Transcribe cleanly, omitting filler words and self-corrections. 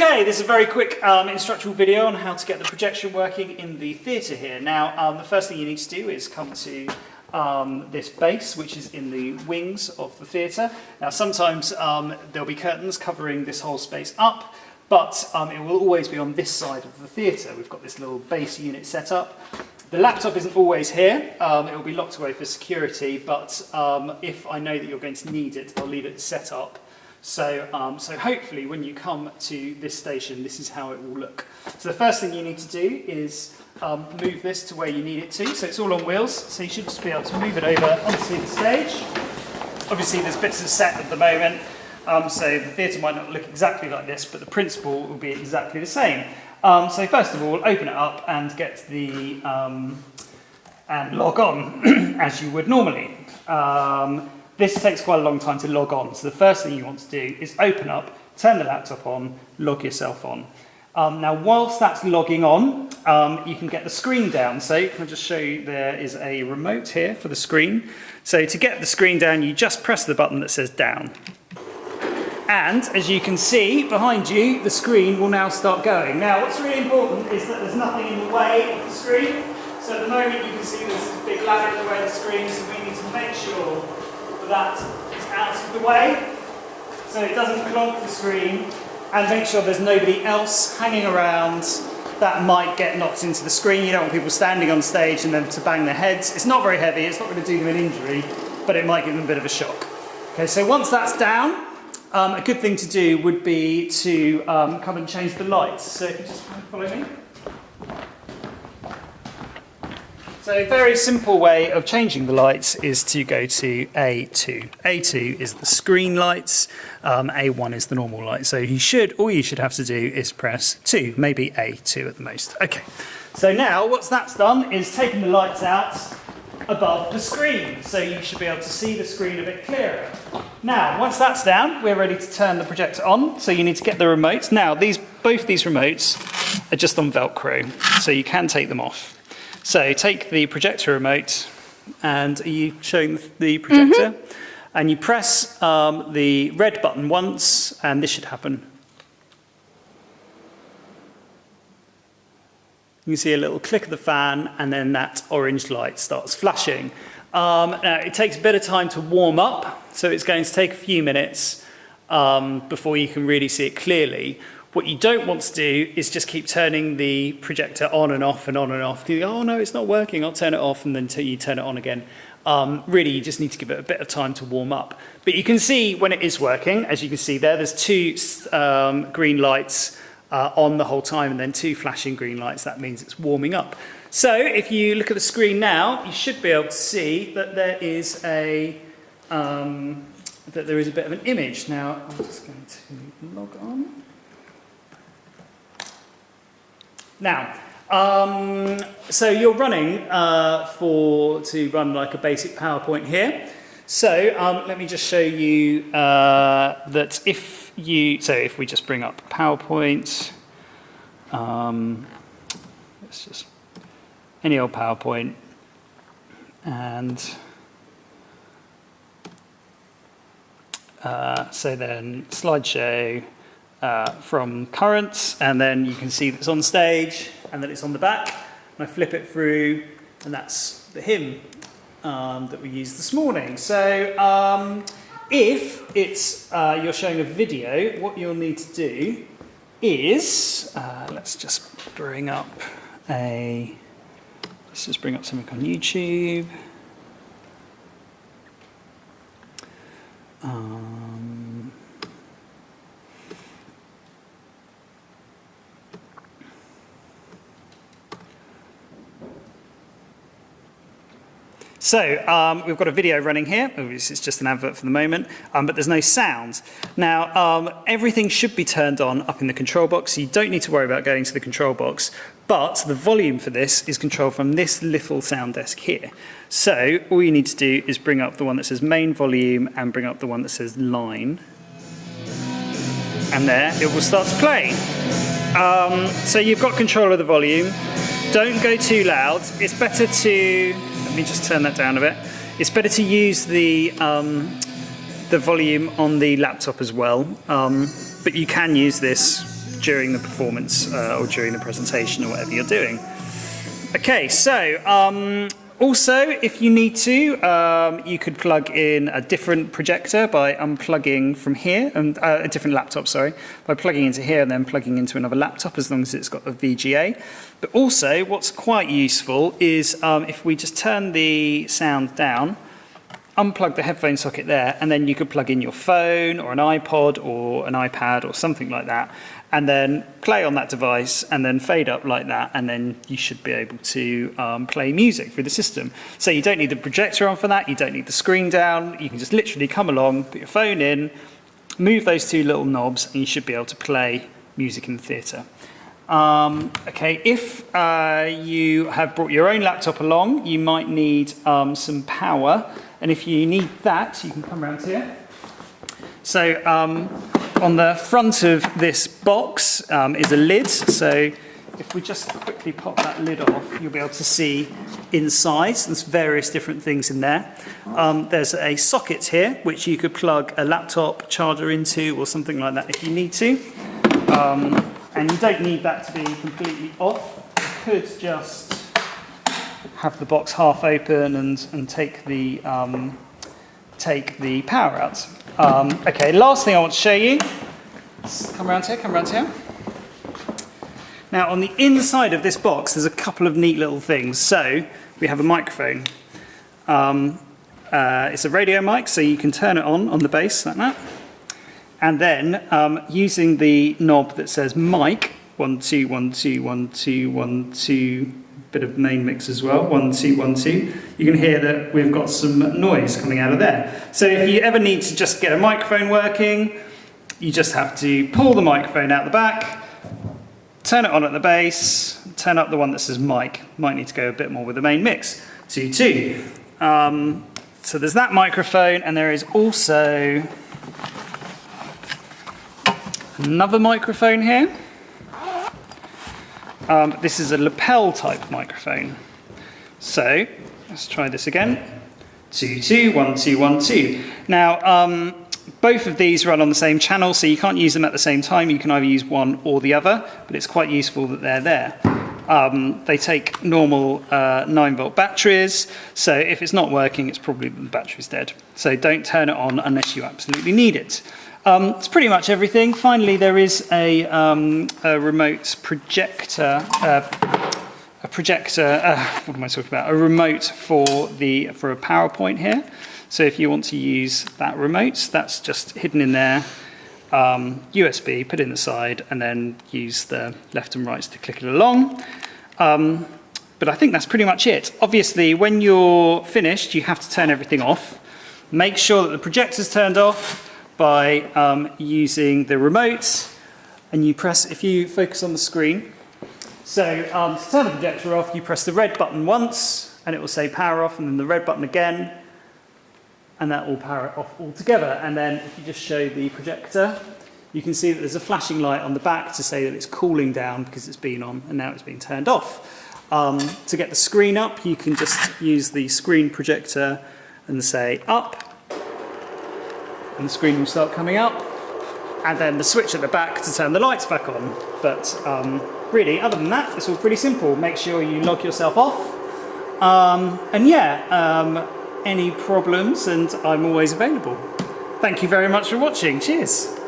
Okay, this is a very quick instructional video on how to get the projection working in the theatre here. Now, the first thing you need to do is come to this base, which is in the wings of the theatre. Now, sometimes there'll be curtains covering this whole space up, but it will always be on this side of the theatre. We've got this little base unit set up. The laptop isn't always here. It will be locked away for security, but if I know that you're going to need it, I'll leave it set up. So hopefully when you come to this station, this is how it will look. So the first thing you need to do is move this to where you need it to. So it's all on wheels, so you should just be able to move it over onto the stage. Obviously there's bits of set at the moment, so the theatre might not look exactly like this, but the principle will be exactly the same. So first of all, open it up and get the and log on as you would normally. This takes quite a long time to log on, so the first thing you want to do is open up, turn the laptop on, log yourself on. Now, whilst that's logging on, you can get the screen down. So can I just show you, there is a remote here for the screen. So to get the screen down, you just press the button that says down. And as you can see behind you, the screen will now start going. Now, what's really important is that there's nothing in the way of the screen. So at the moment, you can see there's a big ladder in the way of the screen, so we need to make sure that is out of the way, so it doesn't clog the screen, and make sure there's nobody else hanging around that might get knocked into the screen. You don't want people standing on stage and then to bang their heads. It's not very heavy, it's not going to do them an injury, but it might give them a bit of a shock. Okay, so once that's down, a good thing to do would be to come and change the lights. So if you just follow me. So a very simple way of changing the lights is to go to A2. A2 is the screen lights, A1 is the normal light. So all you should have to do is press 2, maybe A2 at the most. Okay, so now what that's done is taken the lights out above the screen. So you should be able to see the screen a bit clearer. Now, once that's down, we're ready to turn the projector on. So you need to get the remote. Now, both these remotes are just on Velcro, so you can take them off. So take the projector remote, and are you showing the projector? Mm-hmm. And you press the red button once, and this should happen. You can see a little click of the fan, and then that orange light starts flashing. Now, it takes a bit of time to warm up, so it's going to take a few minutes before you can really see it clearly. What you don't want to do is just keep turning the projector on and off and on and off. You go, oh no, it's not working, I'll turn it off, and then you turn it on again. Really, you just need to give it a bit of time to warm up. But you can see when it is working, as you can see there's two green lights on the whole time, and then two flashing green lights. That means it's warming up. So if you look at the screen now, you should be able to see that there is a bit of an image. Now, I'm just going to log on. Now, so you're running to run like a basic PowerPoint here. So let me just show you that if we just bring up PowerPoint, let's just any old PowerPoint, and so then slideshow. From currents, and then you can see that it's on stage, and then it's on the back, and I flip it through, and that's the hymn that we used this morning. So if it's you're showing a video, what you'll need to do is let's just bring up something on YouTube. So we've got a video running here. It's just an advert for the moment, but there's no sound. Now, everything should be turned on up in the control box, so you don't need to worry about going to the control box, but the volume for this is controlled from this little sound desk here. So all you need to do is bring up the one that says main volume and bring up the one that says line. And there, it will start to play. So you've got control of the volume. Don't go too loud. It's better to... Let me just turn that down a bit. It's better to use the volume on the laptop as well, but you can use this during the performance or during the presentation or whatever you're doing. Okay, so also, if you need to, you could plug in a different projector by unplugging from here, and a different laptop, sorry, by plugging into here and then plugging into another laptop as long as it's got a VGA. But also, what's quite useful is if we just turn the sound down, unplug the headphone socket there, and then you could plug in your phone or an iPod or an iPad or something like that, and then play on that device and then fade up like that, and then you should be able to play music through the system. So you don't need the projector on for that, you don't need the screen down, you can just literally come along, put your phone in, move those two little knobs, and you should be able to play music in the theatre. Okay, if you have brought your own laptop along, you might need some power, and if you need that, you can come around here. So on the front of this box is a lid, so if we just quickly pop that lid off, you'll be able to see inside. There's various different things in there. There's a socket here, which you could plug a laptop charger into or something like that if you need to. And you don't need that to be completely off. You could just have the box half open and take the power out. Okay, last thing I want to show you. Come around here, come around here. Now, on the inside of this box, there's a couple of neat little things. So, we have a microphone. It's a radio mic, so you can turn it on the bass like that. And then, using the knob that says mic, 1, 2, 1, 2, 1, 2, 1, 2, bit of main mix as well, 1, 2, 1, 2, you can hear that we've got some noise coming out of there. So if you ever need to just get a microphone working, you just have to pull the microphone out the back, turn it on at the bass, turn up the one that says mic. Might need to go a bit more with the main mix. 2, 2. So there's that microphone, and there is also another microphone here. This is a lapel type microphone. So let's try this again. 2, 2, 1, 2, 1, 2. Now, both of these run on the same channel, so you can't use them at the same time. You can either use one or the other, but it's quite useful that they're there. They take normal 9-volt batteries, so if it's not working, it's probably the battery's dead. So don't turn it on unless you absolutely need it. It's pretty much everything. Finally, there is a remote projector, what am I talking about? A remote for a PowerPoint here. So if you want to use that remote, that's just hidden in there. USB, put it in the side, and then use the left and right to click it along. But I think that's pretty much it. Obviously, when you're finished, you have to turn everything off. Make sure that the projector's turned off by using the remote, and you press, if you focus on the screen. So to turn the projector off, you press the red button once, and it will say power off, and then the red button again, and that will power it off altogether. And then if you just show the projector, you can see that there's a flashing light on the back to say that it's cooling down because it's been on, and now it's been turned off. To get the screen up, you can just use the screen projector and say up, and the screen will start coming up, and then the switch at the back to turn the lights back on. But really, other than that, it's all pretty simple. Make sure you log yourself off, and yeah, any problems, and I'm always available. Thank you very much for watching. Cheers.